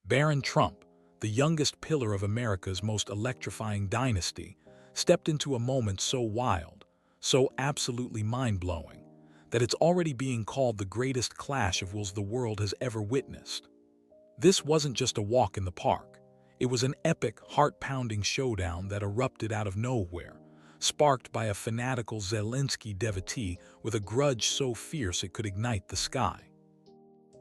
Barron Trump, the youngest pillar of America's most electrifying dynasty, stepped into a moment so wild, so absolutely mind-blowing, that it's already being called the greatest clash of wills the world has ever witnessed. This wasn't just a walk in the park. It was an epic, heart-pounding showdown that erupted out of nowhere, sparked by a fanatical Zelensky devotee with a grudge so fierce it could ignite the sky.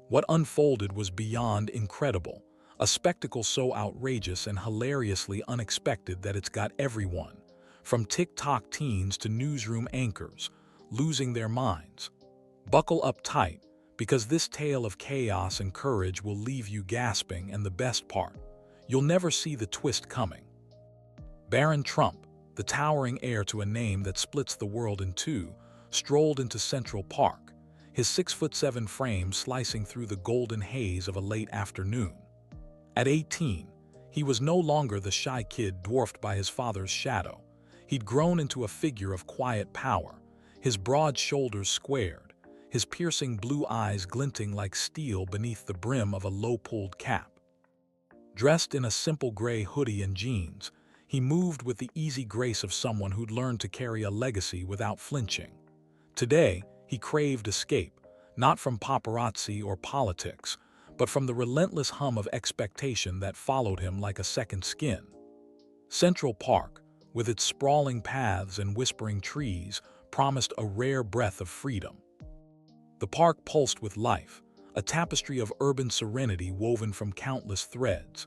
What unfolded was beyond incredible, a spectacle so outrageous and hilariously unexpected that it's got everyone, from TikTok teens to newsroom anchors, losing their minds. Buckle up tight, because this tale of chaos and courage will leave you gasping, and the best part, you'll never see the twist coming. Barron Trump, the towering heir to a name that splits the world in two, strolled into Central Park, his 6'7" frame slicing through the golden haze of a late afternoon. At 18, he was no longer the shy kid dwarfed by his father's shadow. He'd grown into a figure of quiet power, his broad shoulders squared, his piercing blue eyes glinting like steel beneath the brim of a low-pulled cap. Dressed in a simple gray hoodie and jeans, he moved with the easy grace of someone who'd learned to carry a legacy without flinching. Today, he craved escape, not from paparazzi or politics, but from the relentless hum of expectation that followed him like a second skin. Central Park, with its sprawling paths and whispering trees, promised a rare breath of freedom. The park pulsed with life, a tapestry of urban serenity woven from countless threads.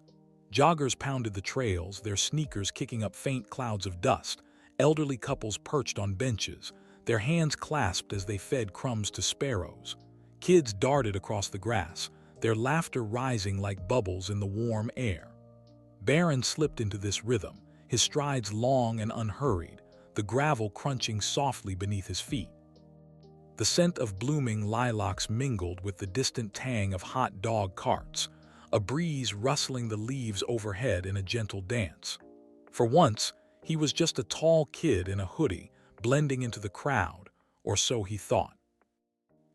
Joggers pounded the trails, their sneakers kicking up faint clouds of dust, elderly couples perched on benches, their hands clasped as they fed crumbs to sparrows. Kids darted across the grass, their laughter rising like bubbles in the warm air. Barron slipped into this rhythm, his strides long and unhurried, the gravel crunching softly beneath his feet. The scent of blooming lilacs mingled with the distant tang of hot dog carts, a breeze rustling the leaves overhead in a gentle dance. For once, he was just a tall kid in a hoodie, blending into the crowd, or so he thought.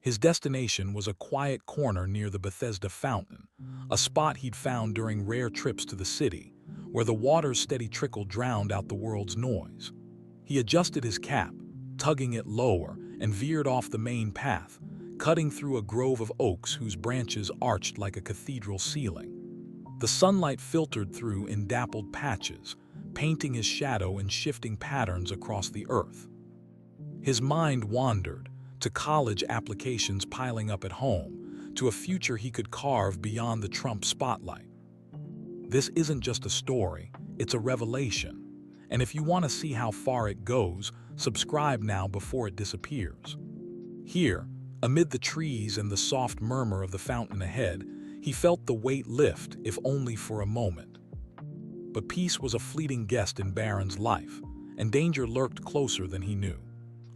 His destination was a quiet corner near the Bethesda fountain, a spot he'd found during rare trips to the city, where the water's steady trickle drowned out the world's noise. He adjusted his cap, tugging it lower, and veered off the main path, cutting through a grove of oaks whose branches arched like a cathedral ceiling. The sunlight filtered through in dappled patches, painting his shadow in shifting patterns across the earth. His mind wandered, to college applications piling up at home, to a future he could carve beyond the Trump spotlight. This isn't just a story, it's a revelation. And if you want to see how far it goes, subscribe now before it disappears. Here, amid the trees and the soft murmur of the fountain ahead, he felt the weight lift, if only for a moment. But peace was a fleeting guest in Barron's life, and danger lurked closer than he knew.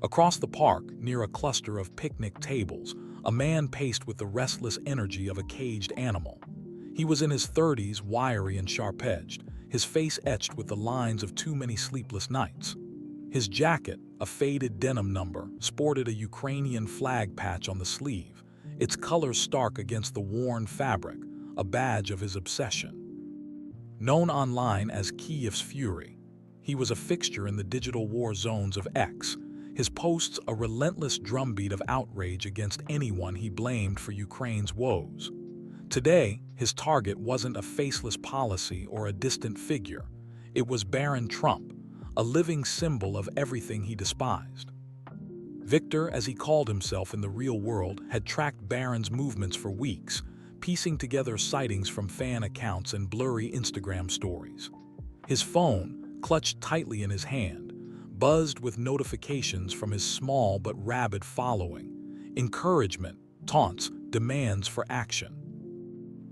Across the park, near a cluster of picnic tables, a man paced with the restless energy of a caged animal. He was in his 30s, wiry and sharp-edged, his face etched with the lines of too many sleepless nights. His jacket, a faded denim number, sported a Ukrainian flag patch on the sleeve, its colors stark against the worn fabric, a badge of his obsession. Known online as Kiev's Fury, he was a fixture in the digital war zones of X, his posts a relentless drumbeat of outrage against anyone he blamed for Ukraine's woes. Today, his target wasn't a faceless policy or a distant figure. It was Barron Trump, a living symbol of everything he despised. Victor, as he called himself in the real world, had tracked Barron's movements for weeks, piecing together sightings from fan accounts and blurry Instagram stories. His phone, clutched tightly in his hand, buzzed with notifications from his small but rabid following, encouragement, taunts, demands for action.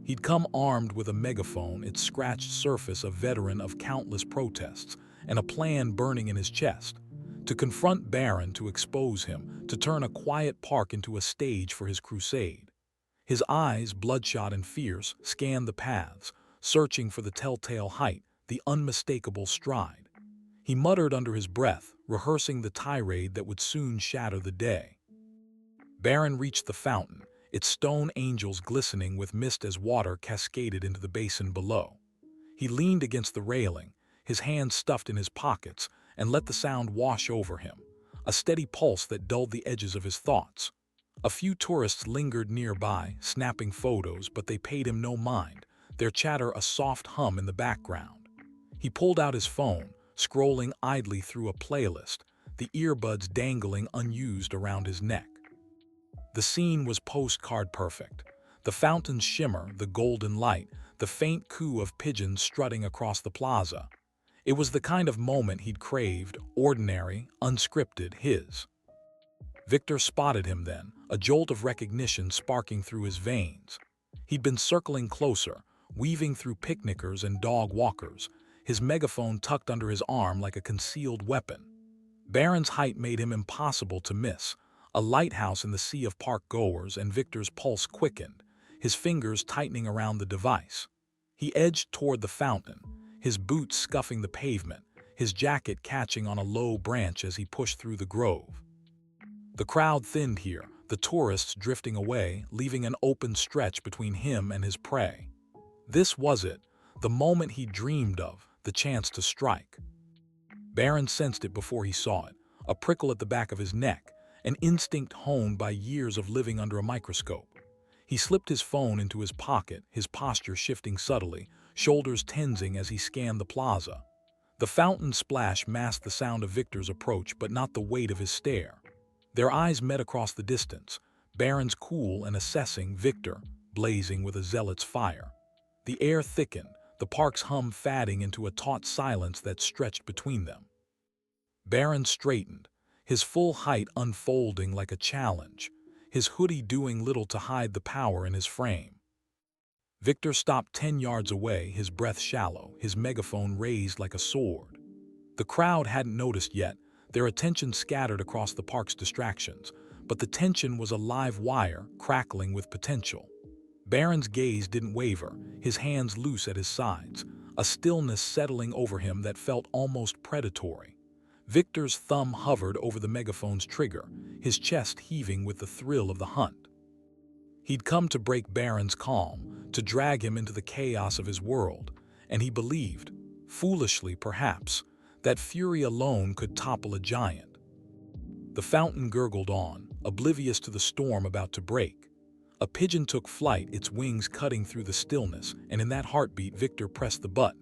He'd come armed with a megaphone, its scratched surface a veteran of countless protests, and a plan burning in his chest, to confront Barron, to expose him, to turn a quiet park into a stage for his crusade. His eyes, bloodshot and fierce, scanned the paths, searching for the telltale height, the unmistakable stride. He muttered under his breath, rehearsing the tirade that would soon shatter the day. Barron reached the fountain, its stone angels glistening with mist as water cascaded into the basin below. He leaned against the railing, his hands stuffed in his pockets, and let the sound wash over him, a steady pulse that dulled the edges of his thoughts. A few tourists lingered nearby, snapping photos, but they paid him no mind, their chatter a soft hum in the background. He pulled out his phone, scrolling idly through a playlist, the earbuds dangling unused around his neck. The scene was postcard perfect. The fountain's shimmer, the golden light, the faint coo of pigeons strutting across the plaza. It was the kind of moment he'd craved, ordinary, unscripted, his. Victor spotted him then, a jolt of recognition sparking through his veins. He'd been circling closer, weaving through picnickers and dog walkers, his megaphone tucked under his arm like a concealed weapon. Barron's height made him impossible to miss, a lighthouse in the sea of park-goers, and Victor's pulse quickened, his fingers tightening around the device. He edged toward the fountain, his boots scuffing the pavement, his jacket catching on a low branch as he pushed through the grove. The crowd thinned here, the tourists drifting away, leaving an open stretch between him and his prey. This was it, the moment he dreamed of, the chance to strike. Barron sensed it before he saw it, a prickle at the back of his neck, an instinct honed by years of living under a microscope. He slipped his phone into his pocket, his posture shifting subtly, shoulders tensing as he scanned the plaza. The fountain splash masked the sound of Victor's approach, but not the weight of his stare. Their eyes met across the distance, Barron's cool and assessing, Victor blazing with a zealot's fire. The air thickened, the park's hum fading into a taut silence that stretched between them. Barron straightened, his full height unfolding like a challenge, his hoodie doing little to hide the power in his frame. Victor stopped 10 yards away, his breath shallow, his megaphone raised like a sword. The crowd hadn't noticed yet, their attention scattered across the park's distractions, but the tension was a live wire, crackling with potential. Barron's gaze didn't waver, his hands loose at his sides, a stillness settling over him that felt almost predatory. Victor's thumb hovered over the megaphone's trigger, his chest heaving with the thrill of the hunt. He'd come to break Barron's calm, to drag him into the chaos of his world, and he believed, foolishly perhaps, that fury alone could topple a giant. The fountain gurgled on, oblivious to the storm about to break. A pigeon took flight, its wings cutting through the stillness, and in that heartbeat Victor pressed the button.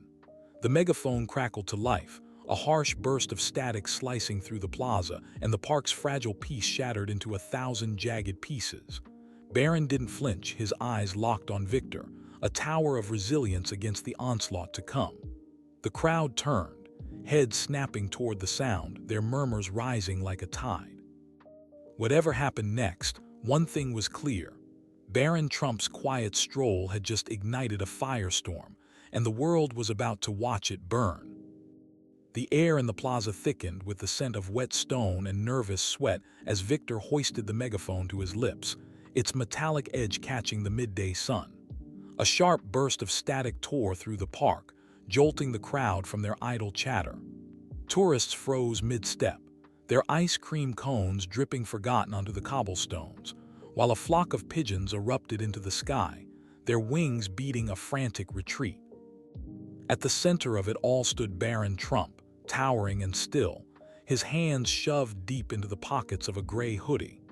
The megaphone crackled to life, a harsh burst of static slicing through the plaza, and the park's fragile peace shattered into 1,000 jagged pieces. Barron didn't flinch, his eyes locked on Victor, a tower of resilience against the onslaught to come. The crowd turned, heads snapping toward the sound, their murmurs rising like a tide. Whatever happened next, one thing was clear. Barron Trump's quiet stroll had just ignited a firestorm, and the world was about to watch it burn. The air in the plaza thickened with the scent of wet stone and nervous sweat as Victor hoisted the megaphone to his lips, its metallic edge catching the midday sun. A sharp burst of static tore through the park, jolting the crowd from their idle chatter. Tourists froze mid-step, their ice cream cones dripping forgotten onto the cobblestones, while a flock of pigeons erupted into the sky, their wings beating a frantic retreat. At the center of it all stood Barron Trump, towering and still, his hands shoved deep into the pockets of a gray hoodie.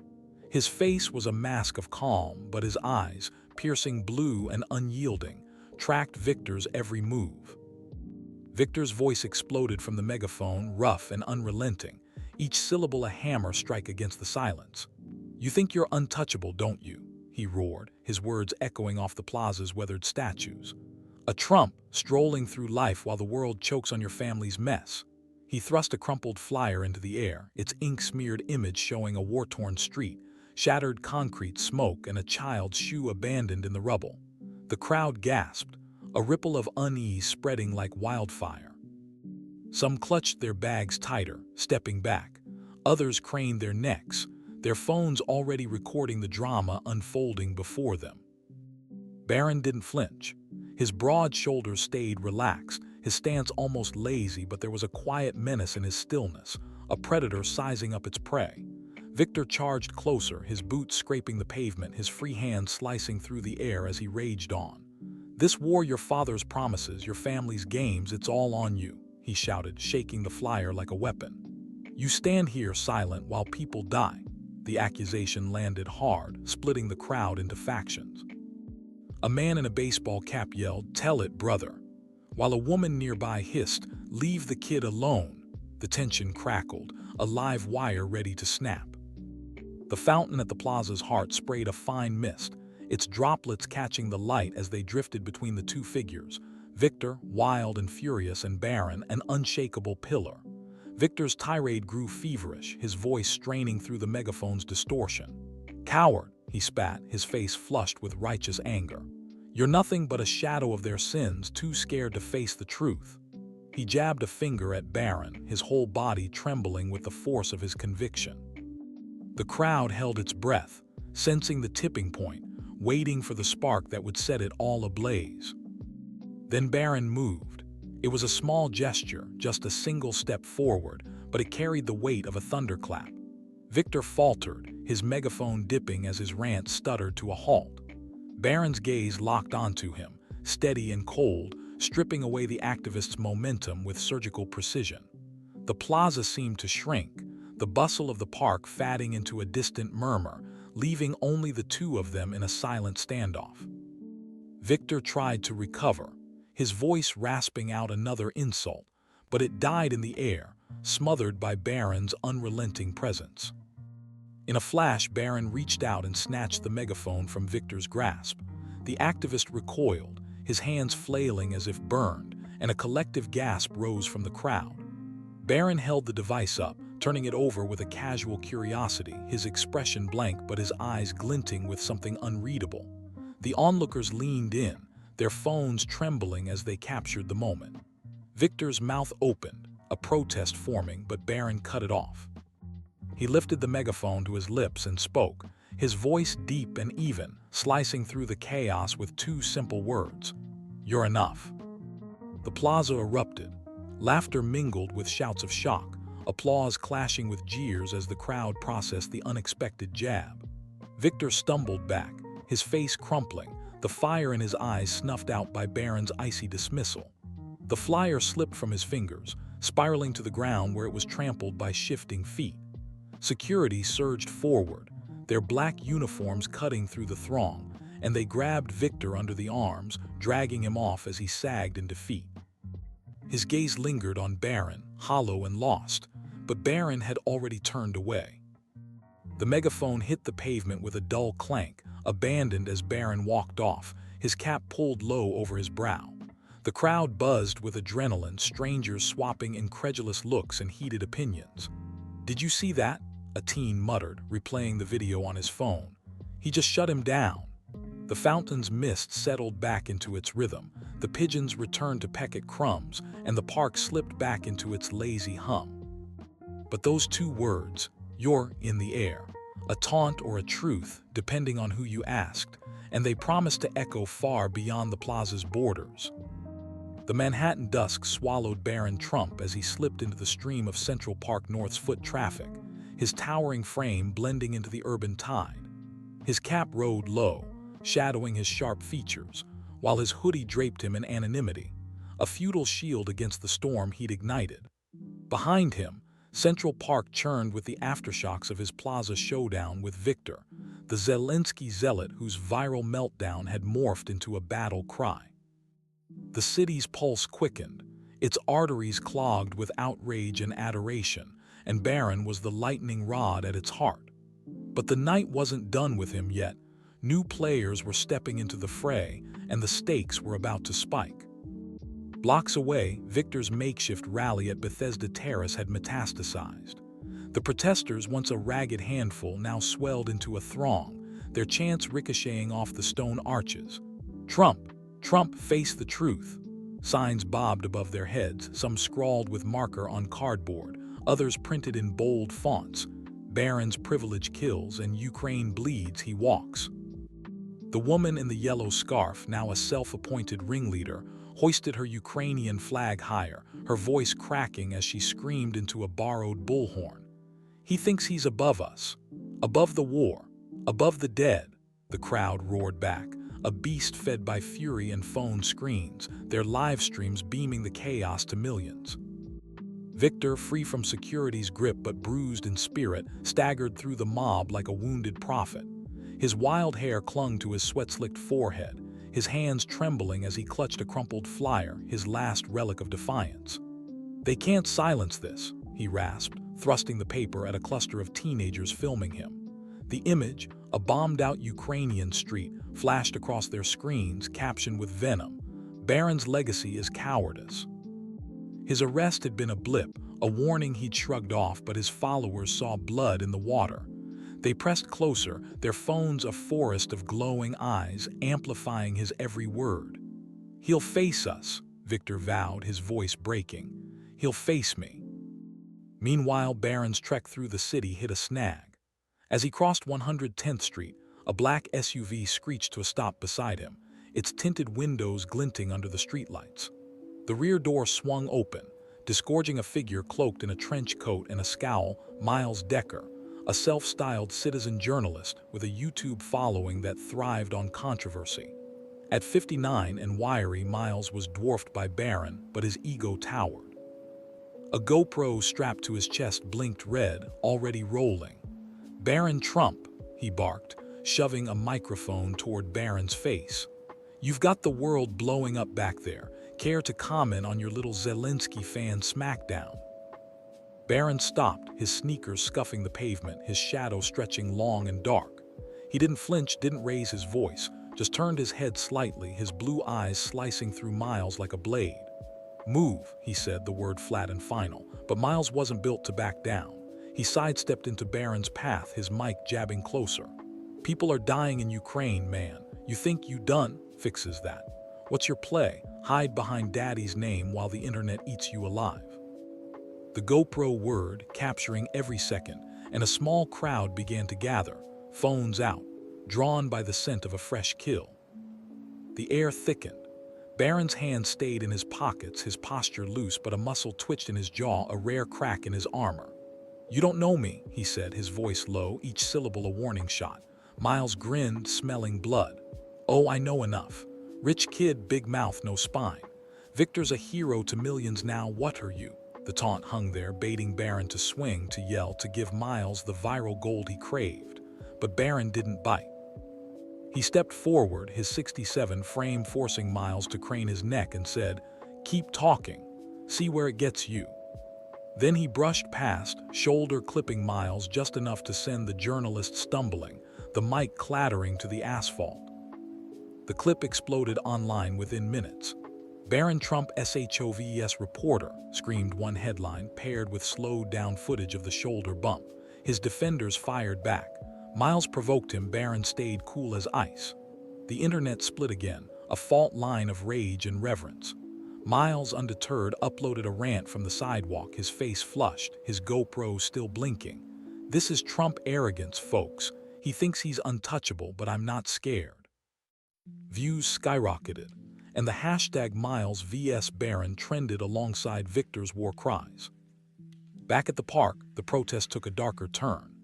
His face was a mask of calm, but his eyes, piercing blue and unyielding, tracked Victor's every move. Victor's voice exploded from the megaphone, rough and unrelenting, each syllable a hammer strike against the silence. "You think you're untouchable, don't you?" he roared, his words echoing off the plaza's weathered statues. "A Trump strolling through life while the world chokes on your family's mess." He thrust a crumpled flyer into the air, its ink-smeared image showing a war-torn street, shattered concrete, smoke, and a child's shoe abandoned in the rubble. The crowd gasped, a ripple of unease spreading like wildfire. Some clutched their bags tighter, stepping back. Others craned their necks, their phones already recording the drama unfolding before them. Barron didn't flinch. His broad shoulders stayed relaxed, his stance almost lazy, but there was a quiet menace in his stillness, a predator sizing up its prey. Victor charged closer, his boots scraping the pavement, his free hand slicing through the air as he raged on. "This war, your father's promises, your family's games, it's all on you," he shouted, shaking the flyer like a weapon. "You stand here silent while people die." The accusation landed hard, splitting the crowd into factions. A man in a baseball cap yelled, "Tell it, brother," while a woman nearby hissed, "Leave the kid alone." The tension crackled, a live wire ready to snap. The fountain at the plaza's heart sprayed a fine mist, its droplets catching the light as they drifted between the two figures, Victor, wild and furious, and Barron, an unshakable pillar. Victor's tirade grew feverish, his voice straining through the megaphone's distortion. "Coward," he spat, his face flushed with righteous anger. "You're nothing but a shadow of their sins, too scared to face the truth." He jabbed a finger at Barron, his whole body trembling with the force of his conviction. The crowd held its breath, sensing the tipping point, waiting for the spark that would set it all ablaze. Then Barron moved. It was a small gesture, just a single step forward, but it carried the weight of a thunderclap. Victor faltered, his megaphone dipping as his rant stuttered to a halt. Barron's gaze locked onto him, steady and cold, stripping away the activist's momentum with surgical precision. The plaza seemed to shrink, the bustle of the park fading into a distant murmur, leaving only the two of them in a silent standoff. Victor tried to recover, his voice rasping out another insult, but it died in the air, smothered by Barron's unrelenting presence. In a flash, Barron reached out and snatched the megaphone from Victor's grasp. The activist recoiled, his hands flailing as if burned, and a collective gasp rose from the crowd. Barron held the device up, turning it over with a casual curiosity, his expression blank but his eyes glinting with something unreadable. The onlookers leaned in, their phones trembling as they captured the moment. Victor's mouth opened, a protest forming, but Barron cut it off. He lifted the megaphone to his lips and spoke, his voice deep and even, slicing through the chaos with two simple words: "You're enough." The plaza erupted. Laughter mingled with shouts of shock, applause clashing with jeers as the crowd processed the unexpected jab. Victor stumbled back, his face crumpling, the fire in his eyes snuffed out by Barron's icy dismissal. The flyer slipped from his fingers, spiraling to the ground where it was trampled by shifting feet. Security surged forward, their black uniforms cutting through the throng, and they grabbed Victor under the arms, dragging him off as he sagged in defeat. His gaze lingered on Barron, hollow and lost, but Barron had already turned away. The megaphone hit the pavement with a dull clank, abandoned as Barron walked off, his cap pulled low over his brow. The crowd buzzed with adrenaline, strangers swapping incredulous looks and heated opinions. "Did you see that?" a teen muttered, replaying the video on his phone. "He just shut him down." The fountain's mist settled back into its rhythm, the pigeons returned to peck at crumbs, and the park slipped back into its lazy hum. But those two words, "You're in the air," a taunt or a truth, depending on who you asked, and they promised to echo far beyond the plaza's borders. The Manhattan dusk swallowed Barron Trump as he slipped into the stream of Central Park North's foot traffic, his towering frame blending into the urban tide. His cap rode low, shadowing his sharp features, while his hoodie draped him in anonymity, a futile shield against the storm he'd ignited. Behind him, Central Park churned with the aftershocks of his plaza showdown with Victor, the Zelensky zealot whose viral meltdown had morphed into a battle cry. The city's pulse quickened, its arteries clogged with outrage and adoration, and Barron was the lightning rod at its heart. But the night wasn't done with him yet. New players were stepping into the fray, and the stakes were about to spike. Blocks away, Victor's makeshift rally at Bethesda Terrace had metastasized. The protesters, once a ragged handful, now swelled into a throng, their chants ricocheting off the stone arches. "Trump! Trump, face the truth!" Signs bobbed above their heads, some scrawled with marker on cardboard, others printed in bold fonts. "Barron's privilege kills and Ukraine bleeds, he walks." The woman in the yellow scarf, now a self-appointed ringleader, hoisted her Ukrainian flag higher, her voice cracking as she screamed into a borrowed bullhorn. He thinks he's above us, above the war, above the dead, the crowd roared back, a beast fed by fury and phone screens, their live streams beaming the chaos to millions. Victor, free from security's grip but bruised in spirit, staggered through the mob like a wounded prophet. His wild hair clung to his sweat-slicked forehead, his hands trembling as he clutched a crumpled flyer, his last relic of defiance. "They can't silence this," he rasped, thrusting the paper at a cluster of teenagers filming him. The image, a bombed-out Ukrainian street, flashed across their screens, captioned with venom, "Barron's legacy is cowardice." His arrest had been a blip, a warning he'd shrugged off, but his followers saw blood in the water. They pressed closer, their phones a forest of glowing eyes, amplifying his every word. "He'll face us," Victor vowed, his voice breaking. "He'll face me." Meanwhile, Barron's trek through the city hit a snag. As he crossed 110th Street, a black SUV screeched to a stop beside him, its tinted windows glinting under the streetlights. The rear door swung open, disgorging a figure cloaked in a trench coat and a scowl, Miles Decker, a self-styled citizen journalist with a YouTube following that thrived on controversy. At 59 and wiry, Miles was dwarfed by Barron, but his ego towered. A GoPro strapped to his chest blinked red, already rolling. "Barron Trump," he barked, shoving a microphone toward Barron's face. "You've got the world blowing up back there. Care to comment on your little Zelensky fan smackdown?" Barron stopped, his sneakers scuffing the pavement, his shadow stretching long and dark. He didn't flinch, didn't raise his voice, just turned his head slightly, his blue eyes slicing through Miles like a blade. "Move," he said, the word flat and final, but Miles wasn't built to back down. He sidestepped into Barron's path, his mic jabbing closer. "People are dying in Ukraine, man. You think you done fixes that? What's your play? Hide behind daddy's name while the internet eats you alive." The GoPro whirred, capturing every second, and a small crowd began to gather, phones out, drawn by the scent of a fresh kill. The air thickened. Barron's hands stayed in his pockets, his posture loose, but a muscle twitched in his jaw, a rare crack in his armor. "You don't know me," he said, his voice low, each syllable a warning shot. Miles grinned, smelling blood. "Oh, I know enough. Rich kid, big mouth, no spine. Victor's a hero to millions now, what are you?" The taunt hung there, baiting Barron to swing, to yell, to give Miles the viral gold he craved. But Barron didn't bite. He stepped forward, his 67 frame forcing Miles to crane his neck, and said, "Keep talking. See where it gets you." Then he brushed past, shoulder clipping Miles just enough to send the journalist stumbling, the mic clattering to the asphalt. The clip exploded online within minutes. "Barron Trump SHOVES reporter," screamed one headline, paired with slowed-down footage of the shoulder bump. His defenders fired back. Miles provoked him, Barron stayed cool as ice. The internet split again, a fault line of rage and reverence. Miles, undeterred, uploaded a rant from the sidewalk, his face flushed, his GoPro still blinking. "This is Trump arrogance, folks. He thinks he's untouchable, but I'm not scared." Views skyrocketed, and the hashtag Miles vs. Barron trended alongside Victor's war cries. Back at the park, the protest took a darker turn.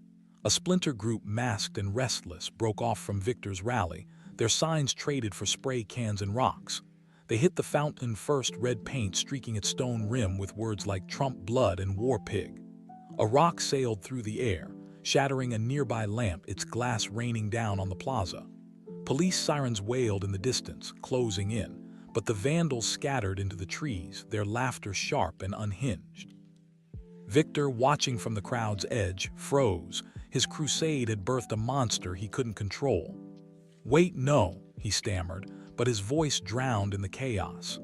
A splinter group, masked and restless, broke off from Victor's rally, their signs traded for spray cans and rocks. They hit the fountain first, red paint streaking its stone rim with words like Trump blood and war pig. A rock sailed through the air, shattering a nearby lamp, its glass raining down on the plaza. Police sirens wailed in the distance, closing in, but the vandals scattered into the trees, their laughter sharp and unhinged. Victor, watching from the crowd's edge, froze. His crusade had birthed a monster he couldn't control. "Wait, no," he stammered, but his voice drowned in the chaos.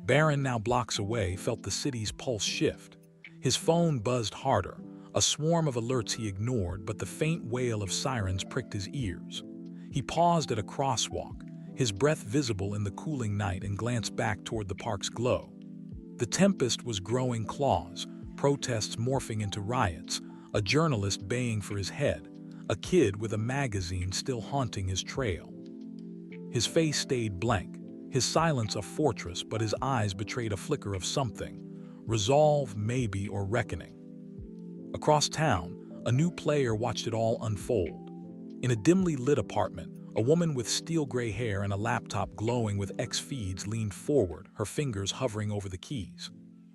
Barron, now blocks away, felt the city's pulse shift. His phone buzzed harder, a swarm of alerts he ignored, but the faint wail of sirens pricked his ears. He paused at a crosswalk, his breath visible in the cooling night, and glanced back toward the park's glow. The tempest was growing claws, protests morphing into riots, a journalist baying for his head, a kid with a magazine still haunting his trail. His face stayed blank, his silence a fortress, but his eyes betrayed a flicker of something, resolve maybe, or reckoning. Across town, a new player watched it all unfold. In a dimly lit apartment, a woman with steel gray hair and a laptop glowing with X feeds leaned forward, her fingers hovering over the keys.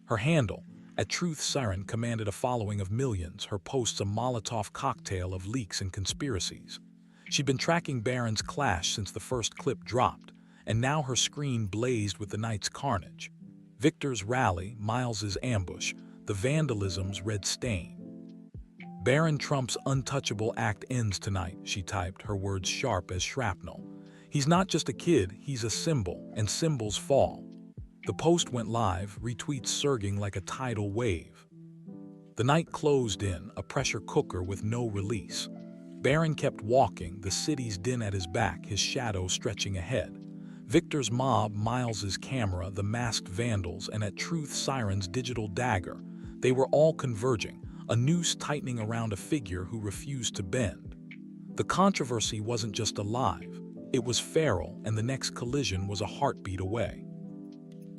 Her handle, at Truth Siren, commanded a following of millions, her posts a Molotov cocktail of leaks and conspiracies. She'd been tracking Barron's clash since the first clip dropped, and now her screen blazed with the night's carnage. Victor's rally, Miles's ambush, the vandalism's red stain. Barron Trump's untouchable act ends tonight, she typed, her words sharp as shrapnel. He's not just a kid, he's a symbol, and symbols fall. The post went live, retweets surging like a tidal wave. The night closed in, a pressure cooker with no release. Barron kept walking, the city's din at his back, his shadow stretching ahead. Victor's mob, Miles's camera, the masked vandals, and at Truth Siren's digital dagger, they were all converging, a noose tightening around a figure who refused to bend. The controversy wasn't just alive, it was feral, and the next collision was a heartbeat away.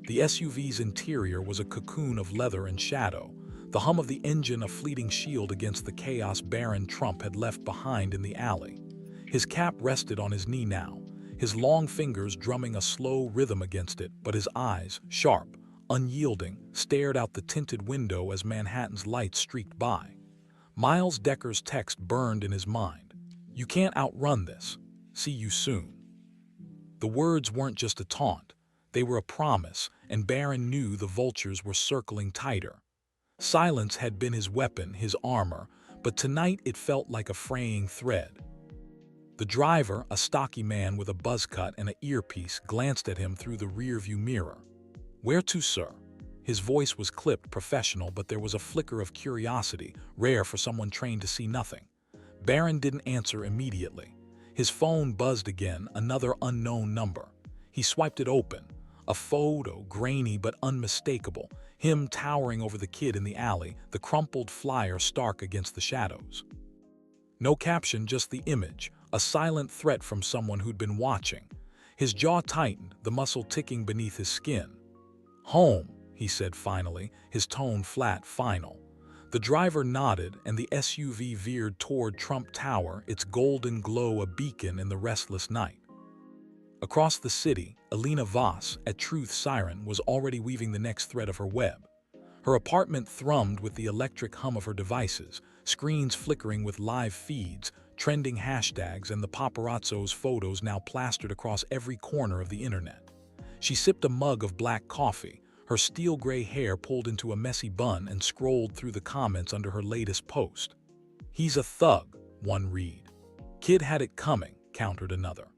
The SUV's interior was a cocoon of leather and shadow, the hum of the engine a fleeting shield against the chaos Barron Trump had left behind in the alley. His cap rested on his knee now, his long fingers drumming a slow rhythm against it, but his eyes, sharp, unyielding, stared out the tinted window as Manhattan's lights streaked by. Miles Decker's text burned in his mind. "You can't outrun this. See you soon." The words weren't just a taunt. They were a promise, and Barron knew the vultures were circling tighter. Silence had been his weapon, his armor, but tonight it felt like a fraying thread. The driver, a stocky man with a buzz cut and an earpiece, glanced at him through the rearview mirror. "Where to, sir?" His voice was clipped, professional, but there was a flicker of curiosity, rare for someone trained to see nothing. Barron didn't answer immediately. His phone buzzed again, another unknown number. He swiped it open. A photo, grainy but unmistakable, him towering over the kid in the alley, the crumpled flyer stark against the shadows. No caption, just the image, a silent threat from someone who'd been watching. His jaw tightened, the muscle ticking beneath his skin. "Home," he said finally, his tone flat, final. The driver nodded, and the SUV veered toward Trump Tower, its golden glow a beacon in the restless night. Across the city, Alina Voss, at Truth Siren, was already weaving the next thread of her web. Her apartment thrummed with the electric hum of her devices, screens flickering with live feeds, trending hashtags, and the paparazzo's photos now plastered across every corner of the internet. She sipped a mug of black coffee, her steel gray hair pulled into a messy bun, and scrolled through the comments under her latest post. "He's a thug," one read. "Kid had it coming," countered another.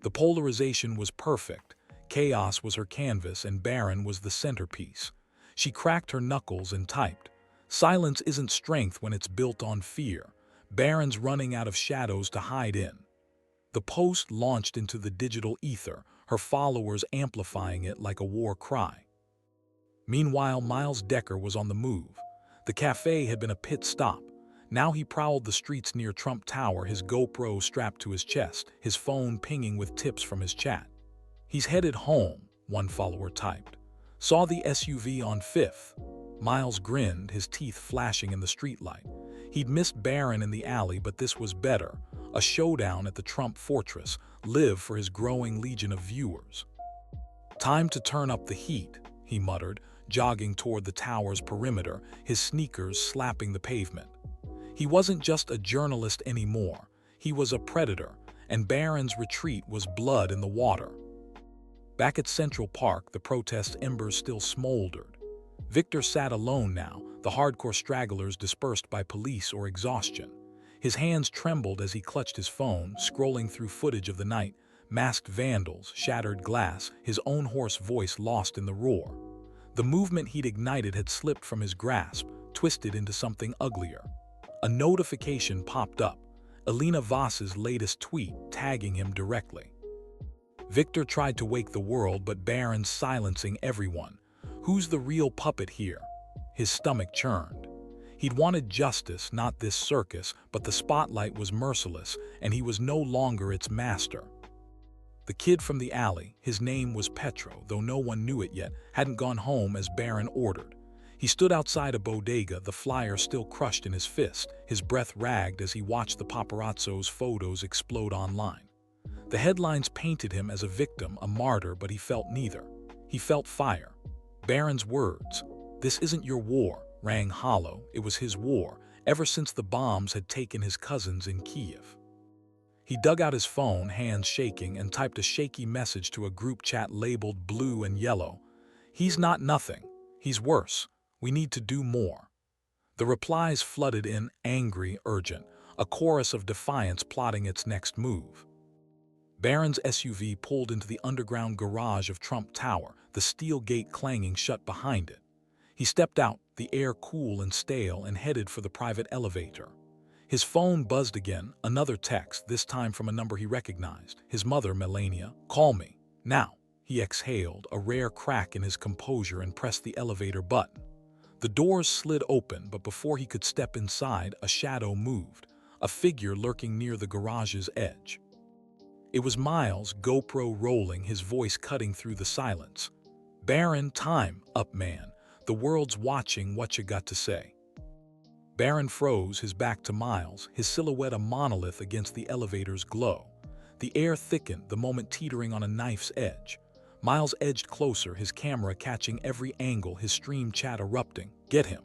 The polarization was perfect. Chaos was her canvas and Barron was the centerpiece. She cracked her knuckles and typed, "Silence isn't strength when it's built on fear. Barron's running out of shadows to hide in." The post launched into the digital ether, her followers amplifying it like a war cry. Meanwhile, Miles Decker was on the move. The cafe had been a pit stop. Now he prowled the streets near Trump Tower, his GoPro strapped to his chest, his phone pinging with tips from his chat. "He's headed home," one follower typed. "Saw the SUV on 5th. Miles grinned, his teeth flashing in the streetlight. He'd missed Barron in the alley, but this was better. A showdown at the Trump fortress, live for his growing legion of viewers. "Time to turn up the heat," he muttered, jogging toward the tower's perimeter, his sneakers slapping the pavement. He wasn't just a journalist anymore. He was a predator, and Barron's retreat was blood in the water. Back at Central Park, the protest embers still smoldered. Victor sat alone now, the hardcore stragglers dispersed by police or exhaustion. His hands trembled as he clutched his phone, scrolling through footage of the night, masked vandals, shattered glass, his own hoarse voice lost in the roar. The movement he'd ignited had slipped from his grasp, twisted into something uglier. A notification popped up, Alina Voss's latest tweet tagging him directly. Victor tried to wake the world, but Barron's silencing everyone. Who's the real puppet here? His stomach churned. He'd wanted justice, not this circus, but the spotlight was merciless, and he was no longer its master. The kid from the alley, his name was Petro, though no one knew it yet, hadn't gone home as Barron ordered. He stood outside a bodega, the flyer still crushed in his fist, his breath ragged as he watched the paparazzo's photos explode online. The headlines painted him as a victim, a martyr, but he felt neither. He felt fire. Barron's words, "This isn't your war," rang hollow. It was his war, ever since the bombs had taken his cousins in Kiev. He dug out his phone, hands shaking, and typed a shaky message to a group chat labeled blue and yellow. "He's not nothing. He's worse. We need to do more." The replies flooded in, angry, urgent, a chorus of defiance plotting its next move. Barron's SUV pulled into the underground garage of Trump Tower, the steel gate clanging shut behind it. He stepped out, the air cool and stale, and headed for the private elevator. His phone buzzed again, another text, this time from a number he recognized. His mother, Melania. "Call me. Now." He exhaled, a rare crack in his composure, and pressed the elevator button. The doors slid open, but before he could step inside, a shadow moved, a figure lurking near the garage's edge. It was Miles, GoPro rolling, his voice cutting through the silence. "Barron, time up, man. The world's watching. What you got to say?" Barron froze, his back to Miles, his silhouette a monolith against the elevator's glow. The air thickened, the moment teetering on a knife's edge. Miles edged closer, his camera catching every angle, his stream chat erupting. "Get him.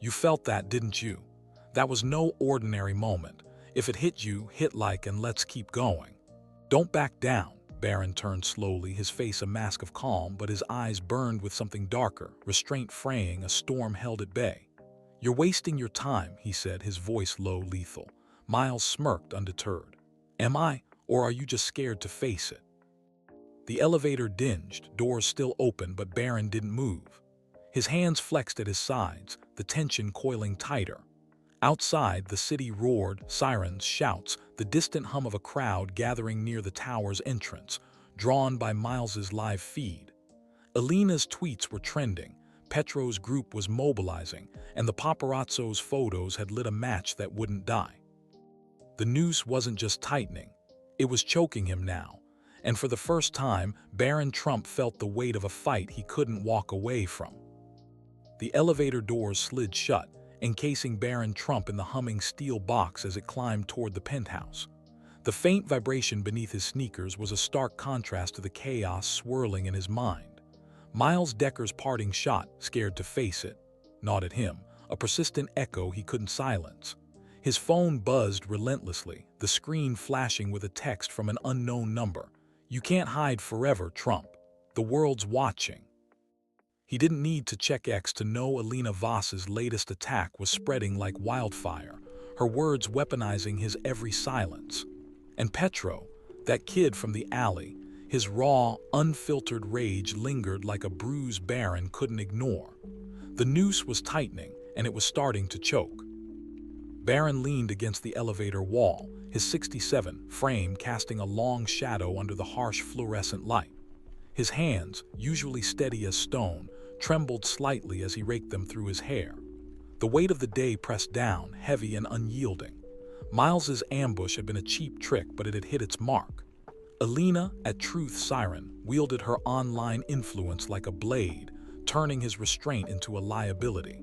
You felt that, didn't you? That was no ordinary moment. If it hit you, hit like, and let's keep going. Don't back down." Barron turned slowly, his face a mask of calm, but his eyes burned with something darker, restraint fraying, a storm held at bay. "You're wasting your time," he said, his voice low, lethal. Miles smirked, undeterred. "Am I? Or are you just scared to face it?" The elevator dinged, doors still open, but Barron didn't move. His hands flexed at his sides, the tension coiling tighter. Outside, the city roared, sirens, shouts, the distant hum of a crowd gathering near the tower's entrance, drawn by Miles's live feed. Alina's tweets were trending, Petro's group was mobilizing, and the paparazzo's photos had lit a match that wouldn't die. The noose wasn't just tightening, it was choking him now. And for the first time, Barron Trump felt the weight of a fight he couldn't walk away from. The elevator doors slid shut, encasing Barron Trump in the humming steel box as it climbed toward the penthouse. The faint vibration beneath his sneakers was a stark contrast to the chaos swirling in his mind. Miles Decker's parting shot, scared to face it, not at him, a persistent echo he couldn't silence. His phone buzzed relentlessly, the screen flashing with a text from an unknown number. "You can't hide forever, Trump. The world's watching." He didn't need to check X to know Alina Voss's latest attack was spreading like wildfire, her words weaponizing his every silence. And Petro, that kid from the alley, his raw, unfiltered rage lingered like a bruise Barron couldn't ignore. The noose was tightening, and it was starting to choke. Barron leaned against the elevator wall, his '67 frame casting a long shadow under the harsh fluorescent light. His hands, usually steady as stone, trembled slightly as he raked them through his hair. The weight of the day pressed down, heavy and unyielding. Miles's ambush had been a cheap trick, but it had hit its mark. Alina, at Truth's siren, wielded her online influence like a blade, turning his restraint into a liability.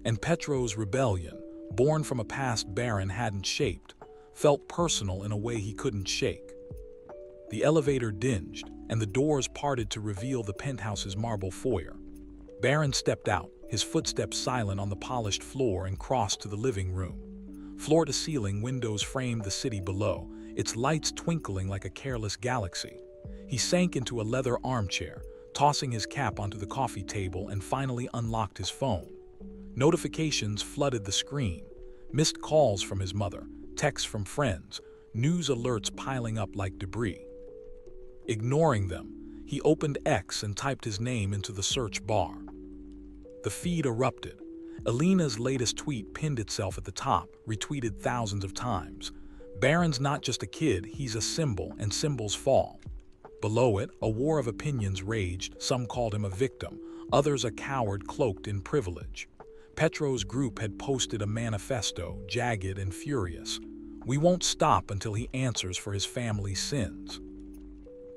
And Petro's rebellion, born from a past Barron hadn't shaped, felt personal in a way he couldn't shake. The elevator dinged, and the doors parted to reveal the penthouse's marble foyer. Barron stepped out, his footsteps silent on the polished floor, and crossed to the living room. Floor-to-ceiling windows framed the city below, its lights twinkling like a careless galaxy. He sank into a leather armchair, tossing his cap onto the coffee table, and finally unlocked his phone. Notifications flooded the screen, missed calls from his mother, texts from friends, news alerts piling up like debris. Ignoring them, he opened X and typed his name into the search bar. The feed erupted. Alina's latest tweet pinned itself at the top, retweeted thousands of times. Barron's not just a kid, he's a symbol, and symbols fall. Below it, a war of opinions raged. Some called him a victim, others a coward cloaked in privilege. Petro's group had posted a manifesto, jagged and furious. "We won't stop until he answers for his family's sins."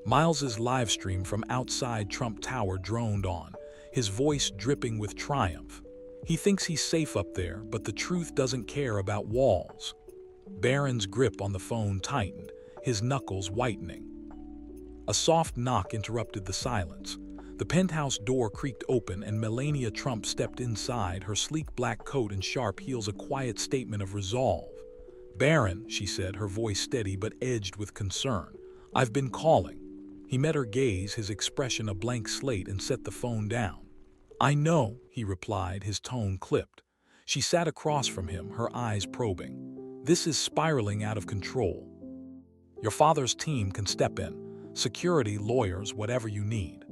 Miles's livestream from outside Trump Tower droned on, his voice dripping with triumph. He thinks he's safe up there, but the truth doesn't care about walls. Barron's grip on the phone tightened, his knuckles whitening. A soft knock interrupted the silence. The penthouse door creaked open and Melania Trump stepped inside, her sleek black coat and sharp heels a quiet statement of resolve. "Barron," she said, her voice steady but edged with concern. "I've been calling." He met her gaze, his expression a blank slate, and set the phone down. "I know," he replied, his tone clipped. She sat across from him, her eyes probing. "This is spiraling out of control. Your father's team can step in. Security, lawyers, whatever you need."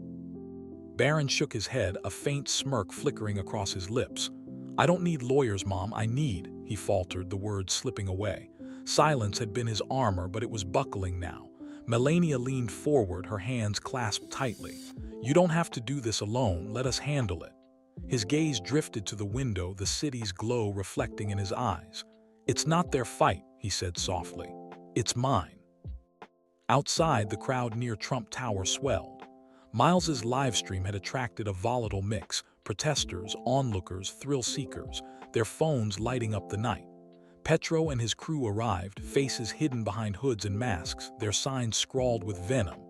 Barron shook his head, a faint smirk flickering across his lips. "I don't need lawyers, Mom, I need," he faltered, the words slipping away. Silence had been his armor, but it was buckling now. Melania leaned forward, her hands clasped tightly. "You don't have to do this alone, let us handle it." His gaze drifted to the window, the city's glow reflecting in his eyes. "It's not their fight," he said softly. "It's mine." Outside, the crowd near Trump Tower swelled. Miles's livestream had attracted a volatile mix: protesters, onlookers, thrill-seekers, their phones lighting up the night. Petro and his crew arrived, faces hidden behind hoods and masks, their signs scrawled with venom.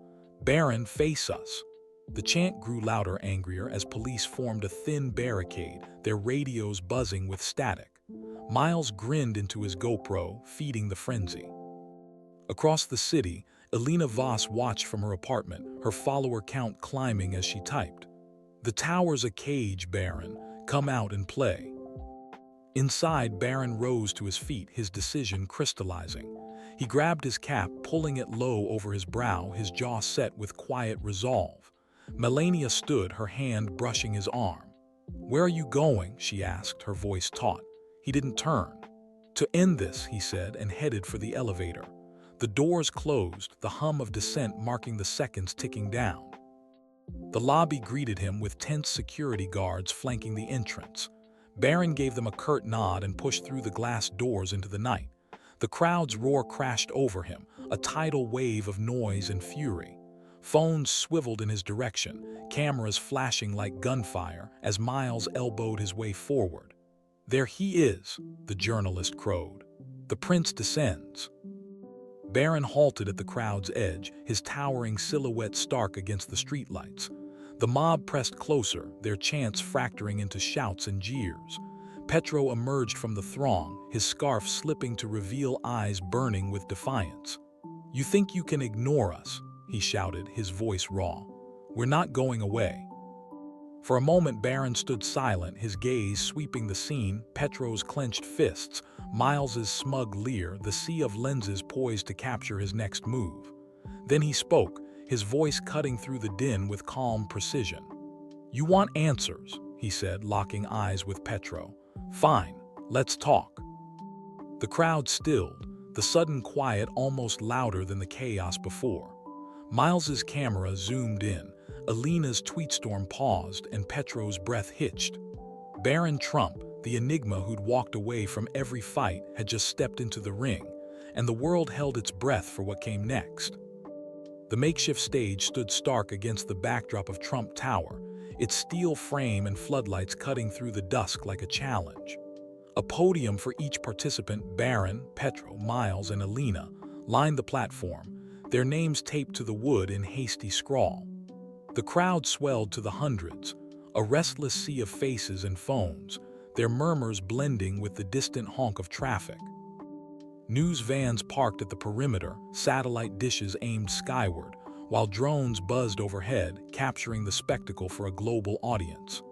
"Barron, face us." The chant grew louder, angrier, as police formed a thin barricade, their radios buzzing with static. Miles grinned into his GoPro, feeding the frenzy. Across the city, Elena Voss watched from her apartment, her follower count climbing as she typed. "The tower's a cage, Barron. Come out and play." Inside, Barron rose to his feet, his decision crystallizing. He grabbed his cap, pulling it low over his brow, his jaw set with quiet resolve. Melania stood, her hand brushing his arm. "Where are you going?" she asked, her voice taut. He didn't turn. "To end this," he said, and headed for the elevator. The doors closed, the hum of descent marking the seconds ticking down. The lobby greeted him with tense security guards flanking the entrance. Barron gave them a curt nod and pushed through the glass doors into the night. The crowd's roar crashed over him, a tidal wave of noise and fury. Phones swiveled in his direction, cameras flashing like gunfire as Miles elbowed his way forward. "There he is," the journalist crowed. "The prince descends." Barron halted at the crowd's edge, his towering silhouette stark against the streetlights. The mob pressed closer, their chants fracturing into shouts and jeers. Petro emerged from the throng, his scarf slipping to reveal eyes burning with defiance. "You think you can ignore us?" he shouted, his voice raw. "We're not going away." For a moment, Barron stood silent, his gaze sweeping the scene, Petro's clenched fists, Miles's smug leer, the sea of lenses poised to capture his next move. Then he spoke, his voice cutting through the din with calm precision. "You want answers," he said, locking eyes with Petro. "Fine, let's talk." The crowd stilled, the sudden quiet almost louder than the chaos before. Miles's camera zoomed in, Elena's tweetstorm paused, and Petro's breath hitched. Barron Trump, the enigma who'd walked away from every fight, had just stepped into the ring, and the world held its breath for what came next. The makeshift stage stood stark against the backdrop of Trump Tower, its steel frame and floodlights cutting through the dusk like a challenge. A podium for each participant, Barron, Petro, Miles, and Elena, lined the platform, their names taped to the wood in hasty scrawl. The crowd swelled to the hundreds, a restless sea of faces and phones, their murmurs blending with the distant honk of traffic. News vans parked at the perimeter, satellite dishes aimed skyward, while drones buzzed overhead, capturing the spectacle for a global audience.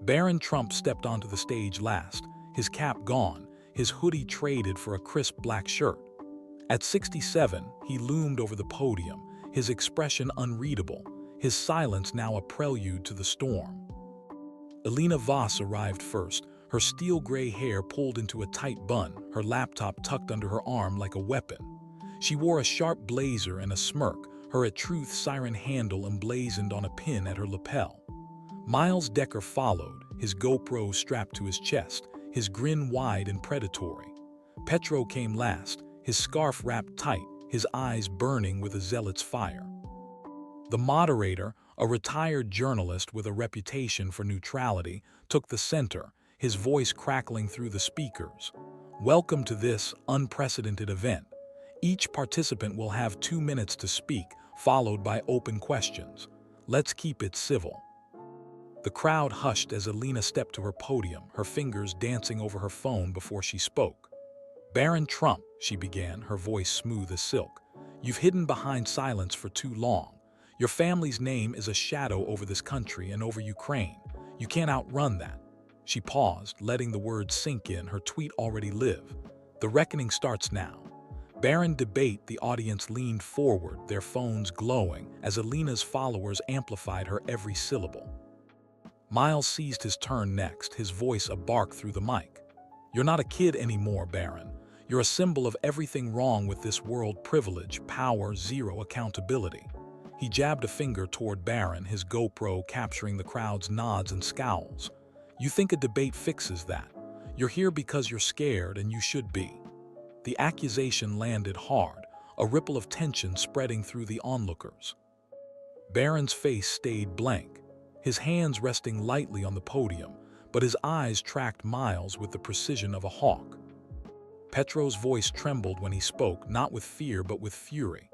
Barron Trump stepped onto the stage last, his cap gone, his hoodie traded for a crisp black shirt. At 67, he loomed over the podium, his expression unreadable, his silence now a prelude to the storm. Elena Voss arrived first, her steel-gray hair pulled into a tight bun, her laptop tucked under her arm like a weapon. She wore a sharp blazer and a smirk, her At Truth siren handle emblazoned on a pin at her lapel. Miles Decker followed, his GoPro strapped to his chest, his grin wide and predatory. Petro came last, his scarf wrapped tight, his eyes burning with a zealot's fire. The moderator, A retired journalist with a reputation for neutrality took the center, his voice crackling through the speakers. Welcome to this unprecedented event. Each participant will have 2 minutes to speak, followed by open questions. Let's keep it civil. The crowd hushed as Alina stepped to her podium, her fingers dancing over her phone before she spoke. Barron Trump, she began, her voice smooth as silk. You've hidden behind silence for too long. Your family's name is a shadow over this country and over Ukraine. You can't outrun that. She paused, letting the words sink in, her tweet already live. The reckoning starts now. Barron debate, the audience leaned forward, their phones glowing, as Alina's followers amplified her every syllable. Miles seized his turn next, his voice a bark through the mic. You're not a kid anymore, Barron. You're a symbol of everything wrong with this world: privilege, power, zero accountability. He jabbed a finger toward Barron, his GoPro capturing the crowd's nods and scowls. You think a debate fixes that? You're here because you're scared, and you should be. The accusation landed hard, a ripple of tension spreading through the onlookers. Barron's face stayed blank, his hands resting lightly on the podium, but his eyes tracked Miles with the precision of a hawk. Petro's voice trembled when he spoke, not with fear but with fury.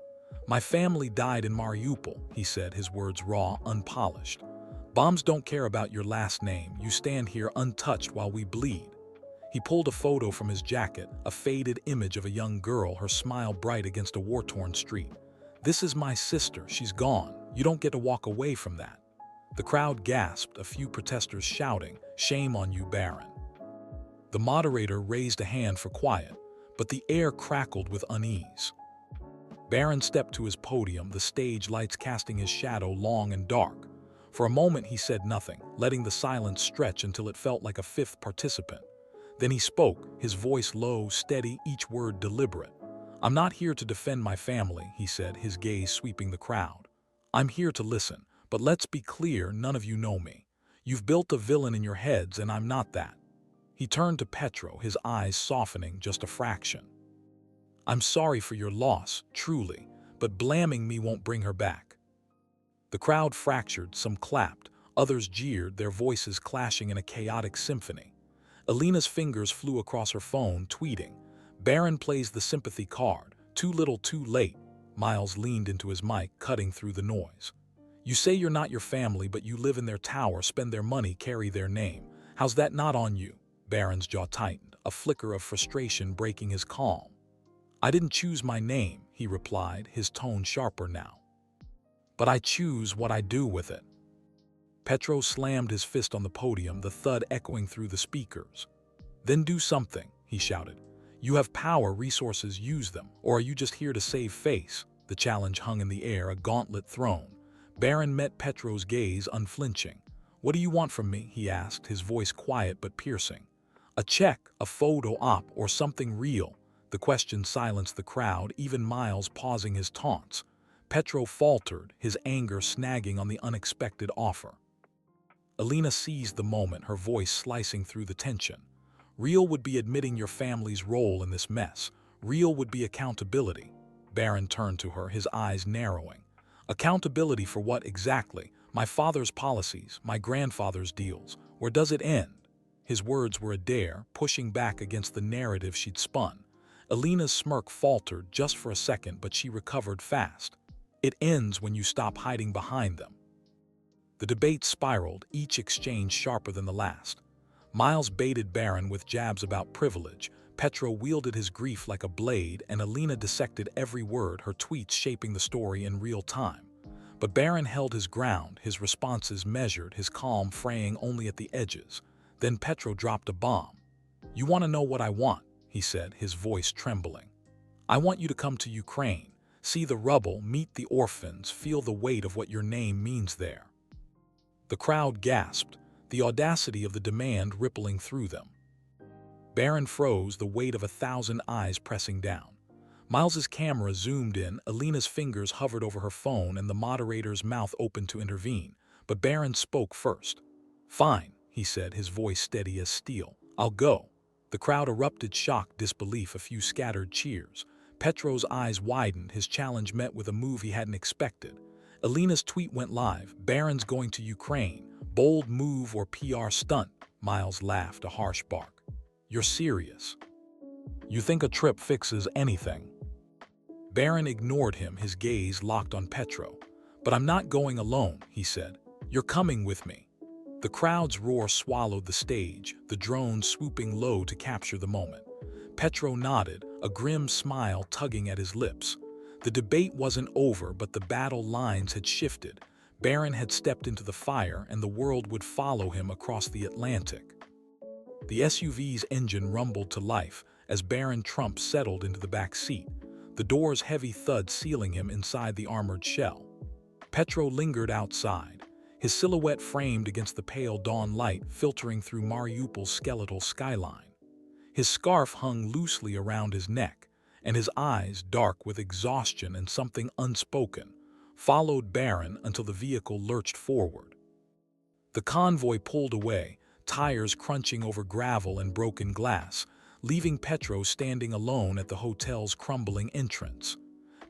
My family died in Mariupol, he said, his words raw, unpolished. Bombs don't care about your last name. You stand here untouched while we bleed. He pulled a photo from his jacket, a faded image of a young girl, her smile bright against a war-torn street. This is my sister. She's gone. You don't get to walk away from that. The crowd gasped, a few protesters shouting, "Shame on you, Barron." The moderator raised a hand for quiet, but the air crackled with unease. Barron stepped to his podium, the stage lights casting his shadow long and dark. For a moment he said nothing, letting the silence stretch until it felt like a fifth participant. Then he spoke, his voice low, steady, each word deliberate. I'm not here to defend my family, he said, his gaze sweeping the crowd. I'm here to listen, but let's be clear, none of you know me. You've built a villain in your heads, and I'm not that. He turned to Petro, his eyes softening just a fraction. I'm sorry for your loss, truly, but blaming me won't bring her back. The crowd fractured, some clapped, others jeered, their voices clashing in a chaotic symphony. Alina's fingers flew across her phone, tweeting. Barron plays the sympathy card. Too little, too late. Miles leaned into his mic, cutting through the noise. You say you're not your family, but you live in their tower, spend their money, carry their name. How's that not on you? Barron's jaw tightened, a flicker of frustration breaking his calm. I didn't choose my name, he replied, his tone sharper now. But I choose what I do with it. Petro slammed his fist on the podium, the thud echoing through the speakers. Then do something, he shouted. You have power, resources, use them. Or are you just here to save face? The challenge hung in the air, a gauntlet thrown. Barron met Petro's gaze, unflinching. What do you want from me? He asked, his voice quiet but piercing. A check, a photo op, or something real? The question silenced the crowd, even Miles pausing his taunts. Petro faltered, his anger snagging on the unexpected offer. Alina seized the moment, her voice slicing through the tension. Real would be admitting your family's role in this mess. Real would be accountability. Barron turned to her, his eyes narrowing. Accountability for what exactly? My father's policies, my grandfather's deals. Where does it end? His words were a dare, pushing back against the narrative she'd spun. Alina's smirk faltered just for a second, but she recovered fast. It ends when you stop hiding behind them. The debate spiraled, each exchange sharper than the last. Miles baited Barron with jabs about privilege, Petro wielded his grief like a blade, and Alina dissected every word, her tweets shaping the story in real time. But Barron held his ground, his responses measured, his calm fraying only at the edges. Then Petro dropped a bomb. You want to know what I want, he said, his voice trembling. I want you to come to Ukraine, see the rubble, meet the orphans, feel the weight of what your name means there. The crowd gasped, the audacity of the demand rippling through them. Barron froze, the weight of 1,000 eyes pressing down. Miles's camera zoomed in, Alina's fingers hovered over her phone, and the moderator's mouth opened to intervene. But Barron spoke first. Fine, he said, his voice steady as steel. I'll go. The crowd erupted, shock, disbelief, a few scattered cheers. Petro's eyes widened, his challenge met with a move he hadn't expected. Alina's tweet went live. Barron's going to Ukraine. Bold move or PR stunt? Miles laughed, a harsh bark. You're serious? You think a trip fixes anything? Barron ignored him, his gaze locked on Petro. But I'm not going alone, he said. You're coming with me. The crowd's roar swallowed the stage, the drone swooping low to capture the moment. Petro nodded, a grim smile tugging at his lips. The debate wasn't over, but the battle lines had shifted. Barron had stepped into the fire, and the world would follow him across the Atlantic. The SUV's engine rumbled to life as Barron Trump settled into the back seat, the door's heavy thud sealing him inside the armored shell. Petro lingered outside, his silhouette framed against the pale dawn light filtering through Mariupol's skeletal skyline. His scarf hung loosely around his neck, and his eyes, dark with exhaustion and something unspoken, followed Barron until the vehicle lurched forward. The convoy pulled away, tires crunching over gravel and broken glass, leaving Petro standing alone at the hotel's crumbling entrance.